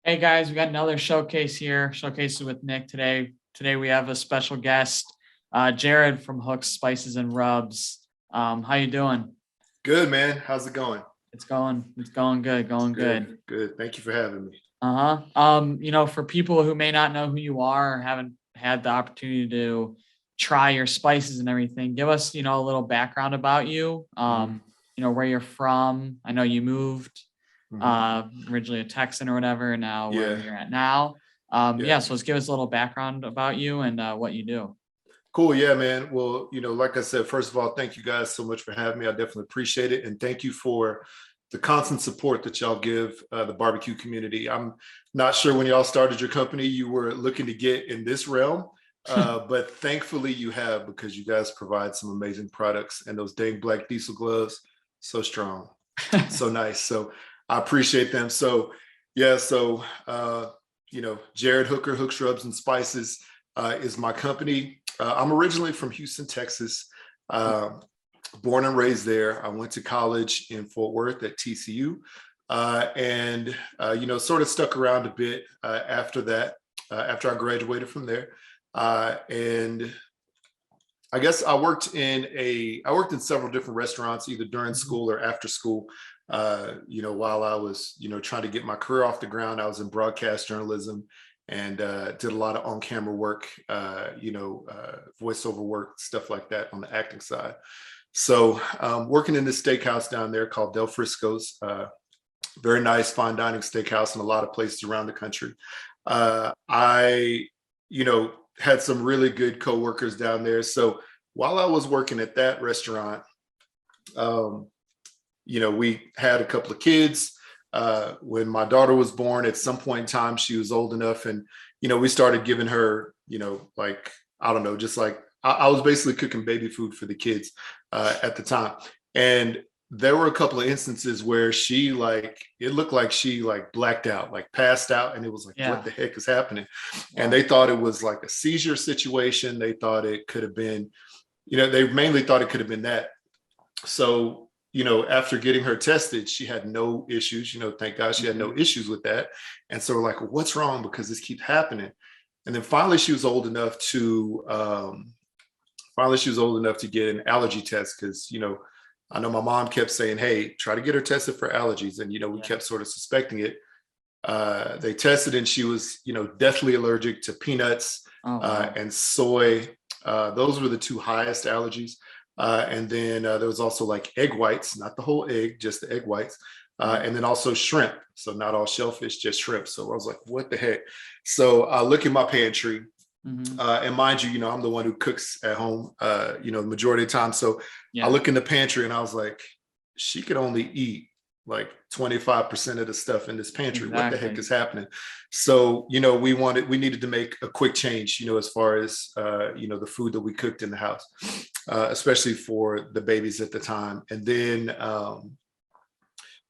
Hey guys, we got another showcase here. Showcases with Nick today. Today we have a special guest, Jared from Hooks Spices and Rubs. How you doing? Good, man. How's it going? It's going good, going good. Good, good. Thank you for having me. Uh-huh. For people who may not know who you are or haven't had the opportunity to try your spices and everything, give us, a little background about you. Mhm, Where you're from. I know you moved mhm. originally a Texan or whatever, and now wherever Yeah, you're at now. yeah. Yeah, so let's give us a little background about you and what you do. Cool. Yeah, man. Well, like I said, first of all, thank you guys so much for having me. I definitely appreciate it. And thank you for the constant support that y'all give the barbecue community. I'm not sure when y'all started your company, you were looking to get in this realm. But thankfully you have because you guys provide some amazing products and those dang black diesel gloves, so strong. So nice. So I appreciate them. So yeah, so Jared Hooker, Hook Shrubs and Spices is my company. I'm originally from Houston, Texas. Uh, Born and raised there. I went to college in Fort Worth at TCU, and sort of stuck around a bit after that. After I graduated from there, and I guess I worked in several different restaurants, either during Mhm. school or after school. While I was, trying to get my career off the ground, I was in broadcast journalism and did a lot of on-camera work, voiceover work, stuff like that on the acting side. So working in this steakhouse down there called Del Frisco's, very nice fine dining steakhouse in a lot of places around the country. I, had some really good coworkers down there. So while I was working at that restaurant, um, we had a couple of kids. When my daughter was born, at some point in time, she was old enough, and we started giving her, like I don't know, just like I was basically cooking baby food for the kids at the time, and there were a couple of instances where she like it looked like she like blacked out, like passed out, and it was like, what Yeah. the heck is happening? And Wow. they thought it was like a seizure situation. They thought it could have been, they mainly thought it could have been that. So after getting her tested, she had no issues. Thank God she had no Mhm. issues with that. And so we're like, well, what's wrong? Because this keeps happening. And then finally she was old enough to get an allergy test because I know my mom kept saying, hey, try to get her tested for allergies. And we Yeah. kept sort of suspecting it. They tested and she was deathly allergic to peanuts Oh wow. and soy. Those were the two highest allergies. And then there was also like egg whites, not the whole egg, just the egg whites. Yeah. And then also shrimp. So not all shellfish, just shrimp. So I was like, what the heck? So I look in my pantry, Hmm. and mind you, I'm the one who cooks at home, the majority of the time. So I Yeah. look in the pantry and I was like, she could only eat like 25% of the stuff in this pantry. What the heck Exactly. is happening? So, we needed to make a quick change, as far as, the food that we cooked in the house, especially for the babies at the time. And then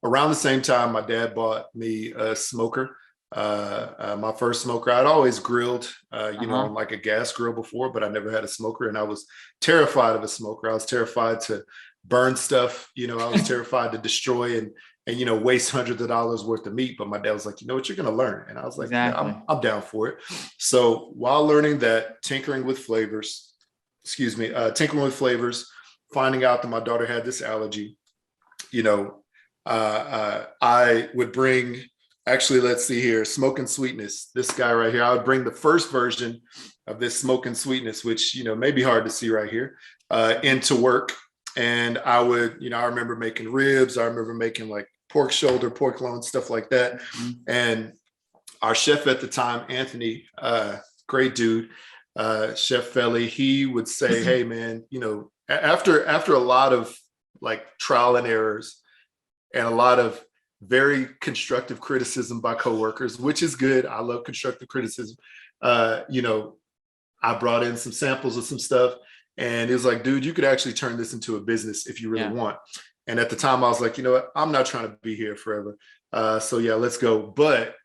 around the same time, my dad bought me a smoker. My first smoker. I'd always grilled, on Uh-huh. like a gas grill before, but I never had a smoker, and I was terrified of a smoker. I was terrified to burn stuff. I was terrified to destroy and waste hundreds of dollars worth of meat. But my dad was like, you know what, you're gonna learn, and I was like, yeah, I'm Exactly. I'm down for it. So while learning that, tinkering with flavors, finding out that my daughter had this allergy, you know, I would bring, actually, let's see here, Smoke and Sweetness. This guy right here, I would bring the first version of this Smoke and Sweetness, which, may be hard to see right here, into work. And I would, I remember making ribs. I remember making like pork shoulder, pork loin, stuff like that. Mhm. And our chef at the time, Anthony, great dude, Chef Felly, he would say, hey, man, after a lot of like trial and errors, and a lot of very constructive criticism by coworkers, which is good. I love constructive criticism. Uh, you know, I brought in some samples of some stuff, and it was like, dude, you could actually turn this into a business if you really Yeah. want. And at the time, I was like, you know what? I'm not trying to be here forever. So yeah, let's go. But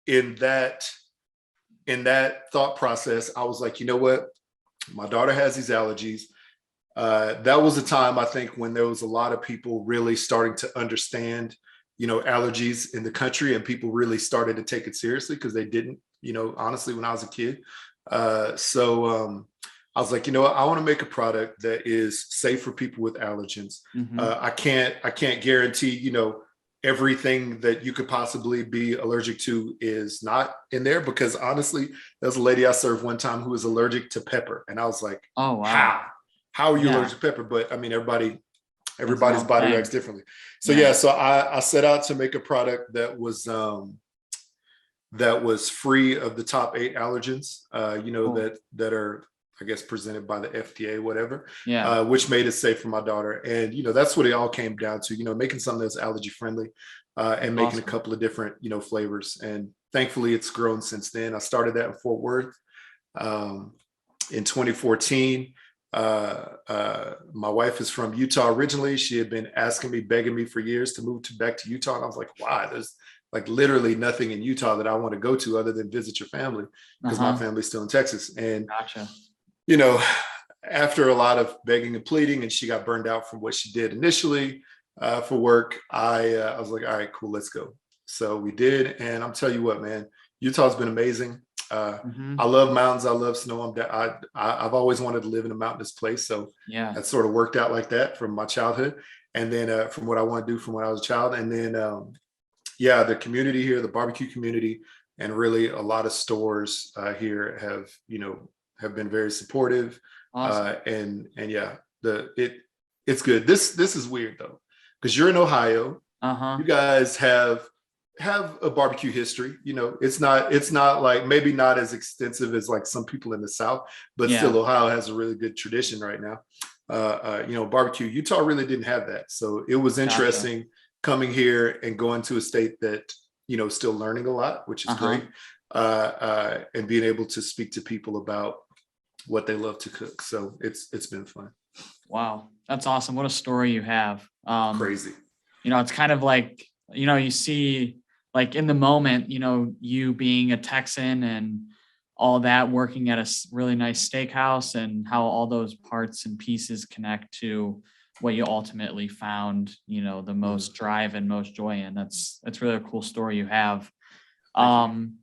in that in that thought process, I was like, you know what? My daughter has these allergies. That was a time I think when there was a lot of people really starting to understand, allergies in the country, and people really started to take it seriously because they didn't, honestly, when I was a kid. So I was like, I want to make a product that is safe for people with allergens. Hmm. I can't guarantee, everything that you could possibly be allergic to is not in there, because honestly, there's a lady I served one time who was allergic to pepper, and I was like, Oh, wow. how are you Yeah. allergic to pepper? But I mean, That's their everybody's own body reacts thing. differently. So Yeah. yeah, so I set out to make a product that was free of the top 8 allergens, Cool. that are, I guess, presented by the FDA, whatever, Yeah. which made it safe for my daughter. And that's what it all came down to, making something that's allergy friendly, That's and making a awesome. couple of different, flavors. And thankfully, it's grown since then. I started that in Fort Worth um, in 2014. My wife is from Utah originally. She had been asking me, begging me for years to move back to Utah. And I was like, why? There's like literally nothing in Utah that I want to go to other than visit your family, because my Uh-huh. family's still in Texas. And, Gotcha. you know, after a lot of begging and pleading, and she got burned out from what she did initially for work, I was like, all right, cool, let's go. So we did. And I'm telling you what, man, Utah's been amazing. I Hmm. love mountains. I love snow. I've always wanted to live in a mountainous place. So Yeah. that sort of worked out like that from my childhood. And then from what I want to do from when I was a child. And then yeah, the community here, the barbecue community, and really a lot of stores here have been very supportive. Awesome. And yeah, it's good. This is weird though, because you're in Ohio. Uh-huh. You guys have a barbecue history. It's not like, maybe not as extensive as like some people in the South, but Yeah. still Ohio has a really good tradition right now. Barbecue. Utah really didn't have that, so it was Gotcha. interesting coming here and going to a state that still learning a lot, which is Uh-huh. great, and being able to speak to people about what they love to cook. So it's been fun. Wow. That's awesome. What a story you have. Crazy. It's kind of like, you see like in the moment, you being a Texan and all that, working at a really nice steakhouse, and how all those parts and pieces connect to what you ultimately found, the Mm, most drive and most joy in. That's really a cool story you have. thank you. Um,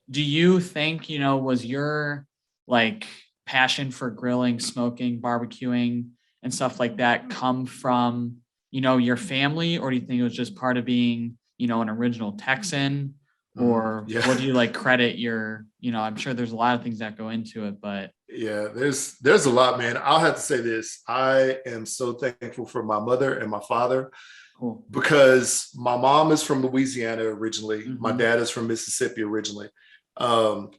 do you think, was your like passion for grilling, smoking, barbecuing, and stuff like that come from, your family, or do you think it was just part of being, an original Texan? Or Yeah. what do you like credit your, I'm sure there's a lot of things that go into it, but Yeah, there's a lot, man. I'll have to say this. I am so thankful for my mother and my father, cool. because my mom is from Louisiana originally. My Hmm. dad is from Mississippi originally. Um,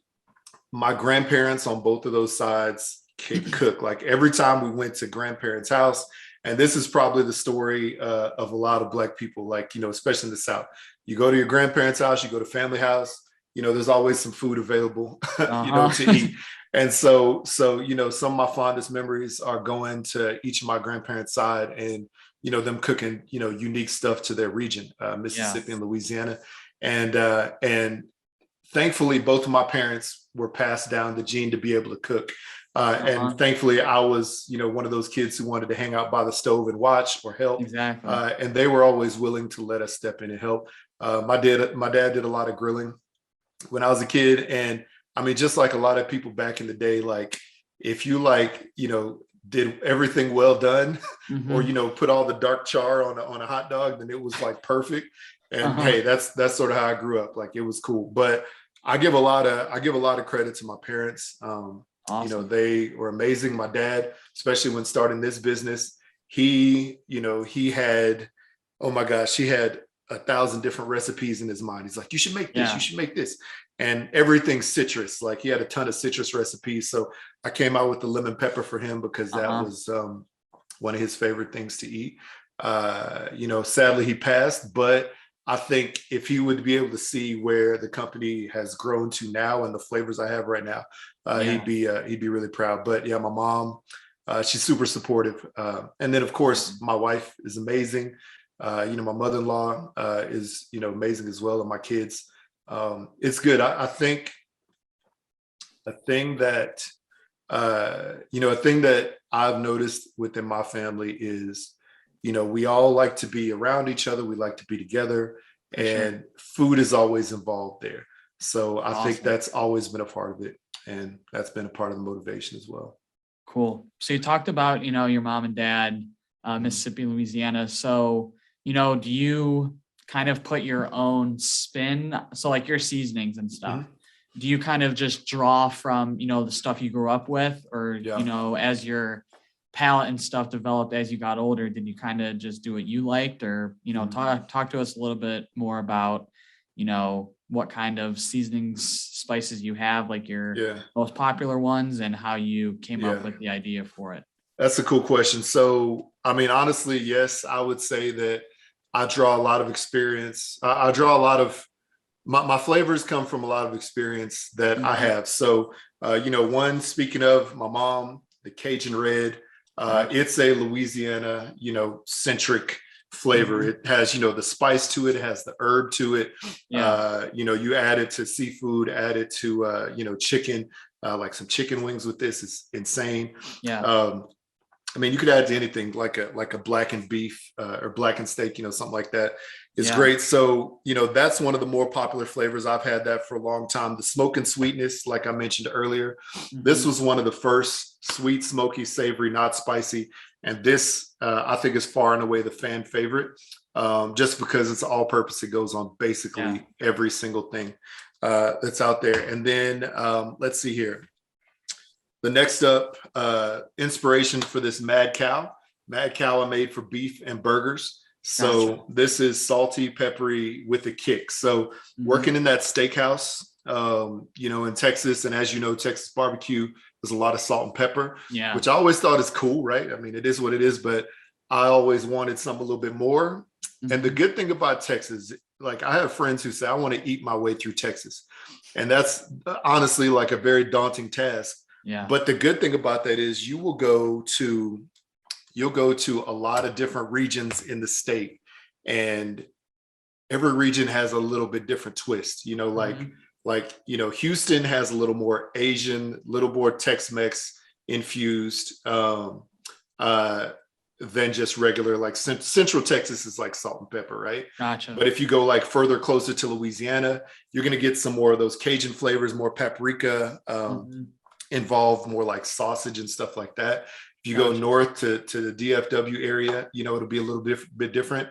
my grandparents on both of those sides cook. Like every time we went to grandparents' house, and this is probably the story of a lot of Black people, like, especially in the South. You go to your grandparents' house, you go to family house, there's always some food available, to Uh-huh. eat. And so, some of my fondest memories are going to each of my grandparents' side, and, them cooking, unique stuff to their region, Yeah. Mississippi and Louisiana. And thankfully, both of my parents were passed down the gene to be able to cook. And Uh-huh. thankfully, I was, one of those kids who wanted to hang out by the stove and watch or help. Exactly. And they were always willing to let us step in and help. My dad did a lot of grilling when I was a kid. And I mean, just like a lot of people back in the day, like if you like, did everything well done, or Hmm. put all the dark char on a hot dog, then it was like perfect. And Uh-huh. hey, that's sort of how I grew up. Like it was cool. But I give a lot of credit to my parents. Awesome. They were amazing. My dad, especially when starting this business, he had, oh my gosh, he had 1,000 different recipes in his mind. He's like, you should make this, you Yeah. should make this. And everything citrus. Like he had a ton of citrus recipes. So I came out with the lemon pepper for him, because that Uh-huh. was one of his favorite things to eat. Sadly he passed, but I think if he would be able to see where the company has grown to now and the flavors I have right now, Yeah. he'd be really proud. But yeah, my mom, she's super supportive, and then of course Awesome. my wife is amazing. My mother-in-law is amazing as well, and my kids. It's good. I think a thing that a thing that I've noticed within my family is, we all like to be around each other. We like to be together. For sure. and food is always involved there. So I think Awesome. that's always been a part of it, and that's been a part of the motivation as well. Cool. So you talked about, your mom and dad, Mhm. Mississippi, Louisiana. So, do you kind of put your own spin? So like your seasonings and stuff, Mhm. do you kind of just draw from, the stuff you grew up with, or, Yeah. as your palate and stuff developed as you got older, did you kind of just do what you liked, or, Mhm. talk to us a little bit more about, what kind of seasonings, spices you have, like your Yeah. most popular ones, and how you came up Yeah. with the idea for it. That's a cool question. So, I mean, honestly, yes, I would say that I draw a lot of experience. I draw a lot of my flavors come from a lot of experience that I Mhm. have. So, one, speaking of my mom, the Cajun Red, Gotcha. it's a Louisiana, centric flavor. Mhm. It has, the spice to it, it has the herb to it. Yeah. You add it to seafood, add it to, chicken, like some chicken wings with this. It's insane. Yeah. Um, I mean, you could add to anything like a blackened beef or blackened steak, something like that is Yeah. great. So, that's one of the more popular flavors. I've had that for a long time. The smoke and sweetness, like I mentioned earlier, this Mhm. was one of the first sweet, smoky, savory, not spicy. And this, I think, is far and away the fan favorite, just because it's all purpose. It goes on Yeah. basically every single thing that's out there. And then let's see here. The next up, inspiration for this Mad Cow. Mad Cow I made for beef and burgers. Gotcha. So this is salty, peppery with a kick. So Mhm. working in that steakhouse, in Texas, and as you know, Texas barbecue, there's a lot of salt and pepper, Yeah. which I always thought is cool, right? I mean, it is what it is, but I always wanted something a little bit more. And the Mhm. good thing about Texas, like I have friends who say, I want to eat my way through Texas. And that's honestly like a very daunting task, Yeah. but the good thing about that is you'll go to a lot of different regions in the state, and every region has a little bit different twist. Mhm. Houston has a little more Asian, little more Tex-Mex infused uh, than just regular. Like Central Texas is like salt and pepper, right? Gotcha. But if you go like further closer to Louisiana, you're going to get some more of those Cajun flavors, more paprika. Mhm. Involved, more like sausage and stuff like that. If you go Gotcha. north to the DFW area, it'll be a little bit different.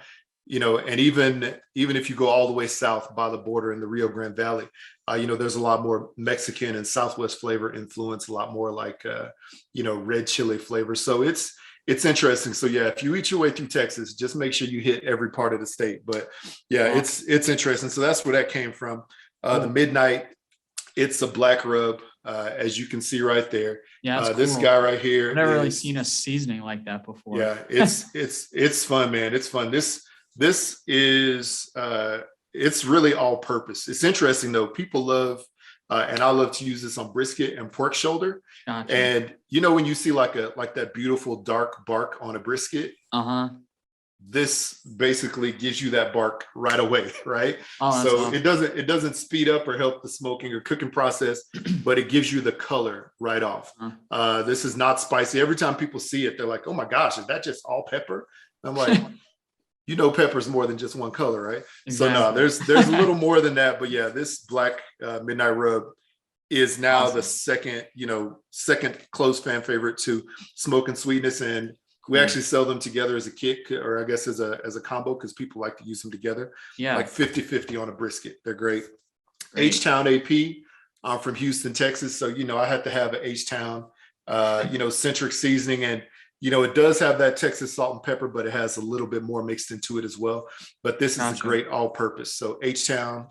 And even if you go all the way south by the border in the Rio Grande Valley, there's a lot more Mexican and Southwest flavor influence, a lot more like red chili flavor. So it's interesting. So yeah, if you eat your way through Texas, just make sure you hit every part of the state. But yeah, Awesome. it's interesting. So that's where that came from. The Cool. Midnight, it's a black rub, as you can see right there. Yeah, that's This guy cool. right here I've never really seen is, a seasoning like that before. yeah, it's fun, man. It's fun. This is it's really all purpose. It's interesting though. People love, and I love to use this on brisket and pork shoulder. Gotcha. And when you see like that beautiful dark bark on a brisket, Uh-huh. this basically gives you that bark right away, right? Oh, that's So awesome. it doesn't speed up or help the smoking or cooking process, but it gives you the color right off. Uh, This is not spicy. Every time people see it, they're like, oh my gosh, is that just all pepper? I'm like, pepper's more than just one color, right? So no, exactly. there's a little more than that. But yeah, this black midnight rub is now the Awesome. second close fan favorite to smoke and sweetness. And we Cool. actually sell them together as a kit, or I guess as a combo, because people like to use them together, Yeah. like 50-50 on a brisket. They're great. Great. H-Town AP, I'm from Houston, Texas. So, I had to have an H-Town, centric seasoning. And, it does have that Texas salt and pepper, but it has a little bit more mixed into it as well. But this is a Gotcha. great all purpose. So H-Town,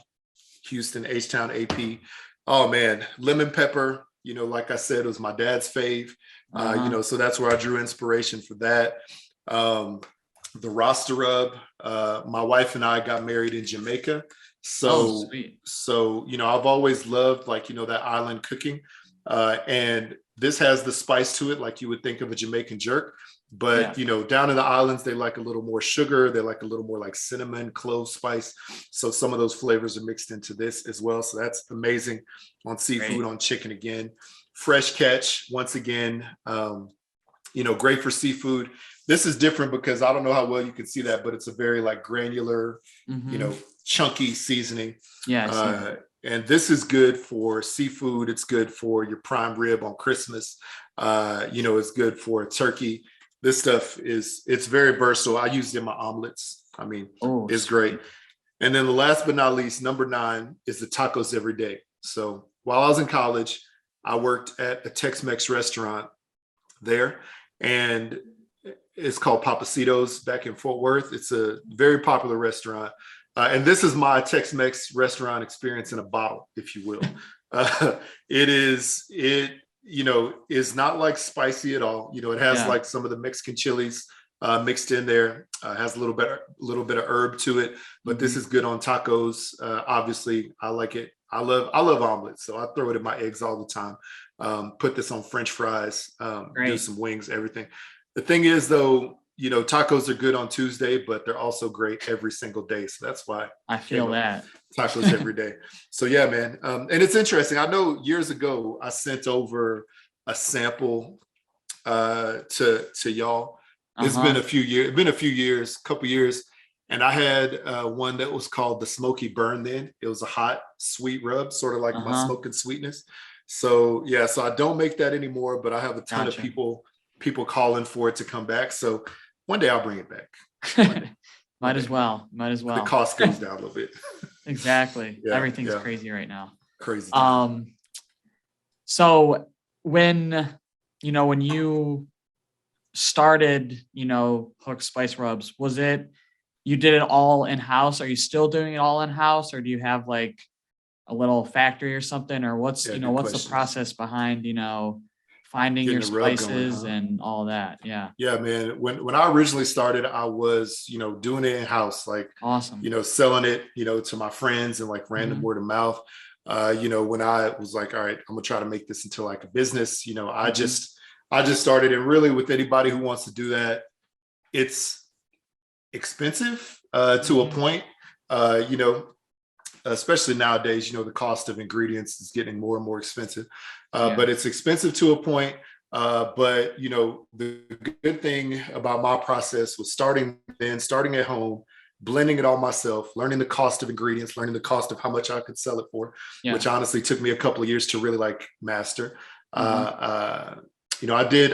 Houston, H-Town AP. Oh man, lemon pepper, like I said, it was my dad's fave. Uh-huh. So that's where I drew inspiration for that. The Rasta rub, my wife and I got married in Jamaica. Oh, So, sweet. I've always loved like, that island cooking. And this has the spice to it, like you would think of a Jamaican jerk. Yeah. But, down in the islands, they like a little more sugar. They like a little more like cinnamon, clove spice. So some of those flavors are mixed into this as well. So that's amazing on seafood, Great. on chicken again. Fresh catch, once again, great for seafood. This is different because I don't know how well you can see that, but it's a very like granular, you know, Mhm. chunky seasoning. Yeah, I see that. And this is good for seafood. It's good for your prime rib on Christmas. It's good for a turkey. This stuff it's very versatile. I use it in my omelets. I mean, Oh, it's great. sweet. And then the last but not least, number 9 is the tacos every day. So while I was in college, I worked at a Tex-Mex restaurant there, and it's called Papacitos back in Fort Worth. It's a very popular restaurant. And this is my Tex-Mex restaurant experience in a bottle, if you will. Is not like spicy at all. It has Yeah. like some of the Mexican chilies mixed in there. Has a little bit of herb to it, but this Mhm. is good on tacos. Obviously, I like it. I love omelets, so I throw it in my eggs all the time. Put this on French fries, do Great. some wings, everything. The thing is, though, tacos are good on Tuesday, but they're also great every single day. So that's why I I came feel up that. with tacos every day. So yeah, man. And it's interesting. I know years ago I sent over a sample to y'all. It's been Uh-huh. a few years, couple years, and I had one that was called the Smoky Burn. Then it was a hot, sweet rub, sort of like my Uh-huh. smoking sweetness. So yeah, so I don't make that anymore, but I have a ton of Gotcha. people calling for it to come back. So one day I'll bring it back. One day, one Might as day. well. Might as The well. cost goes down a little bit. Exactly. Yeah, Everything's yeah, crazy right now. crazy time. Um, so when when you started, Hook Spice Rubs, was it you did it all in house? Are you still doing it all in house, or do you have like a little factory or something? Or Yeah, good what's the questions. process behind, finding Getting your the rub going, spices huh? and all that? Yeah. Yeah, man. When I originally started, I was, doing it in house, like, Awesome. selling it, to my friends and like random Hmm. word of mouth. When I was like, all right, I'm gonna try to make this into like a business, Hmm. I just started, and really with anybody who wants to do that, it's expensive to a Hmm. point. You know, Especially nowadays, the cost of ingredients is getting more and more expensive. Yeah. But it's expensive to a point. But the good thing about my process was starting at home, blending it all myself, learning the cost of ingredients, learning the cost of how much I could sell it for, Yeah. which honestly took me a couple of years to really like master. Uh-huh.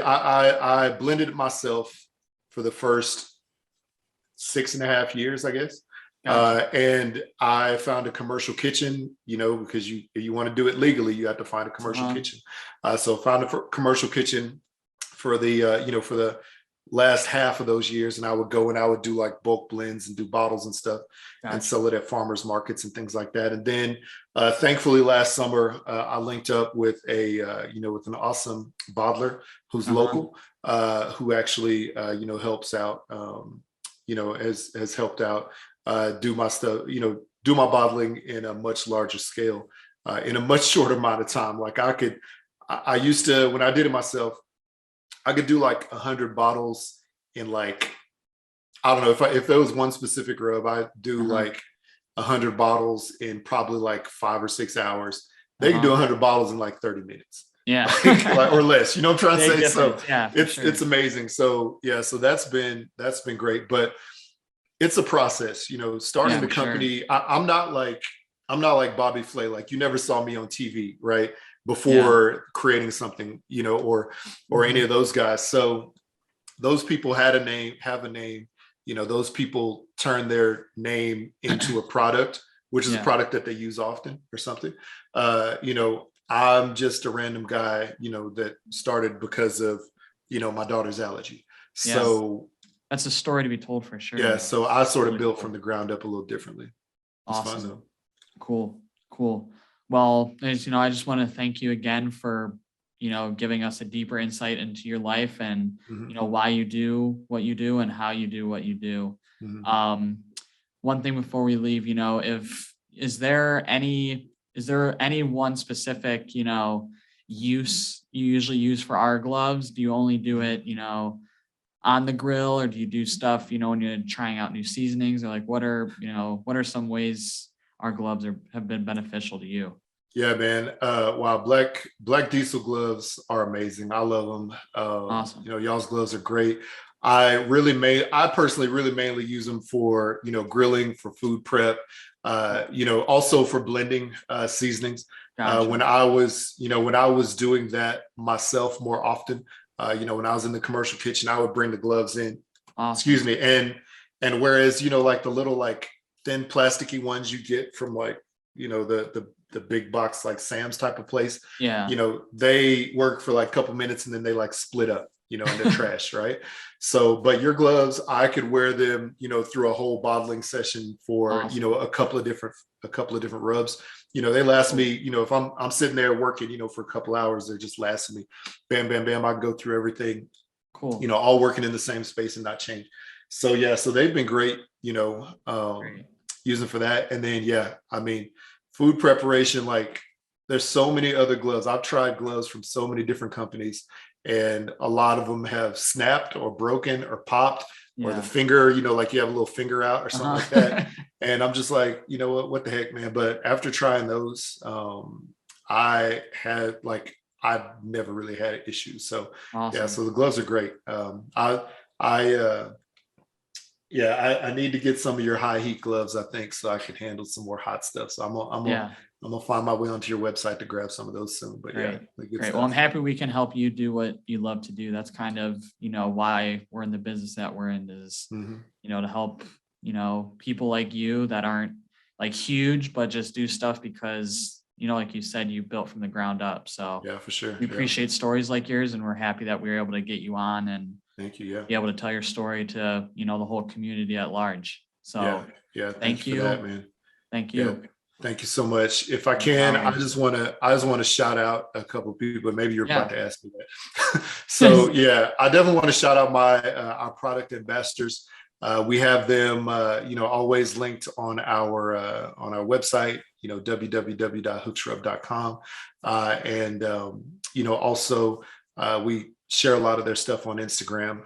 I blended it myself for the first 6.5 years, I guess. Gotcha. And I found a commercial kitchen, because you want to do it legally, you have to find a commercial Uh-huh. kitchen. So I found a commercial kitchen for the last half of those years, and I would go and I would do like bulk blends and do bottles and stuff, and Gotcha. sell it at farmers markets and things like that. And then, thankfully, last summer I linked up with with an awesome bottler who's Uh-huh. local, who actually helps out. Has helped out do my stuff, do my bottling in a much larger scale, in a much shorter amount of time. Like I used to, when I did it myself, I could do like 100 bottles in like, I don't know, if there was one specific rub, I'd do Uh-huh. like 100 bottles in probably like 5 or 6 hours. They can do Uh-huh. 100 bottles in like 30 minutes, Yeah. like or less. You know what I'm trying to Big say? So difference. Yeah, for it's sure. amazing. So yeah, so that's been great. But it's a process, starting Yeah, the for sure. company. I'm not like Bobby Flay. Like, you never saw me on TV, right? Yeah. Before creating something, or any Mhm. of those guys. So those people had a name, have a name. Those people turn their name into a product, which is a Yeah. product that they use often or something. I'm just a random guy, that started because of, my daughter's allergy. Yeah. So That's a story to be told for sure, yeah, man. so I It's sort of really built from cool. the ground up a little differently. It's fun Awesome. though. Cool. Cool. Well, I just want to thank you again for, giving us a deeper insight into your life and, Mhm, why you do what you do and how you do what you do. mhm. Um, One thing before we leave, if is there any one specific, use you usually use for our gloves? Do you only do Mhm. it, on the grill, or do you do stuff, when you're trying out new seasonings, or like what are some ways our gloves have been beneficial to you? Yeah, man. Wow, black diesel gloves are amazing. I love them. Awesome. Y'all's gloves are great. I personally really mainly use them for, grilling, for food prep, also for blending seasonings. Gotcha. When I was doing that myself more often, when I was in the commercial kitchen, I would bring the gloves in, excuse Awesome. me, and whereas, like the little like thin plasticky ones you get from like, the big box like Sam's type of place, Yeah. they work for like a couple minutes and then they like split up, and they're trash, right? So, but your gloves, I could wear them, through a whole bottling session for, Awesome. a couple of different rubs. They last me, Cool. if I'm sitting there working, for a couple hours, they're just lasting me. Bam, bam, bam. I can go through everything, Cool. all working in the same space and not change. So yeah, so they've been great, Great. using for that. And then yeah, I mean, food preparation, like there's so many other gloves. I've tried gloves from so many different companies, and a lot of them have snapped or broken or popped, or the Yeah. finger, like you have a little finger out or something like that. Uh-huh. And I'm just like, what the heck, man? But after trying those, I had like I've never really had issues. So yeah, Awesome. so the gloves are great. I yeah, I need to get some of your high heat gloves, I think, so I can handle some more hot stuff. So Yeah. I'm gonna find my way onto your website to grab some of those soon. But yeah, Great. the good Great. Well, I'm stuff. happy we can help you do what you love to do. That's kind of, why we're in the business that we're in is, Hmm. to help, people like you that aren't like huge, but just do stuff because, like you said, you built from the ground up. So Yeah, for sure. we Yeah, appreciate stories like yours, and we're happy that we were able to get you on and thank you. Yeah, be able to tell your story to, the whole community at large. yeah, So yeah. Thank you thank for that, you. man. Thank Yeah, you. thank you so much. If I As can, always. I just want to shout out a couple of people. But maybe you're about Yeah. to ask me that. So yeah, I definitely want to shout out my our product ambassadors. We have them, always linked on our website, www.hooksrub.com, and also we share a lot of their stuff on Instagram.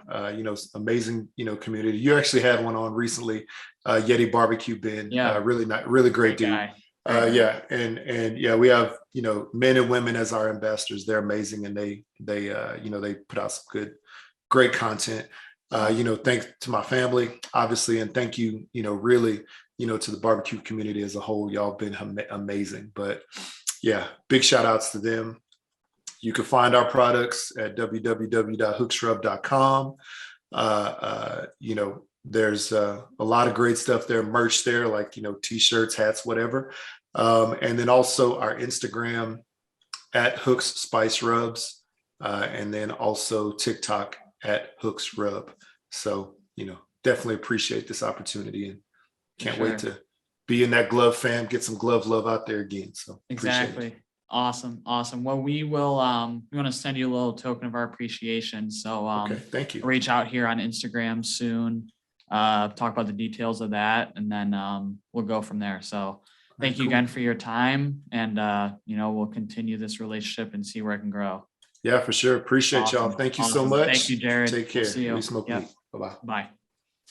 Amazing, community. You actually had one on recently, Yeti Barbecue Ben, Yeah. really not really great Great dude. guy. Great guy. Yeah, and yeah, we have men and women as our ambassadors. They're amazing, and they put out some great content. Awesome. Thanks to my family, obviously, and thank you, really, to the barbecue community as a whole. Y'all been amazing. But yeah, big shout outs to them. You can find our products at www.hooksrub.com. There's a lot of great stuff there, merch there, like, t-shirts, hats, whatever. And then also our Instagram at Hooks Spice Rubs, and then also TikTok at Hooks Rub. So, definitely appreciate this opportunity and For can't wait sure. to be in that glove fam, get some glove love out there again. So appreciate it. Exactly. Awesome. Awesome. Well, we want to send you a little token of our appreciation. So Okay, thank you. reach out here on Instagram soon, talk about the details of that, and then we'll go from there. So All right, thank you cool. again for your time, and we'll continue this relationship and see where it can grow. Yeah, for sure. Appreciate y'all. Awesome. Thank you so Awesome. Thank much. you, Jared. Take We'll care. see We you. smoke Yep. meat. Bye bye. Bye.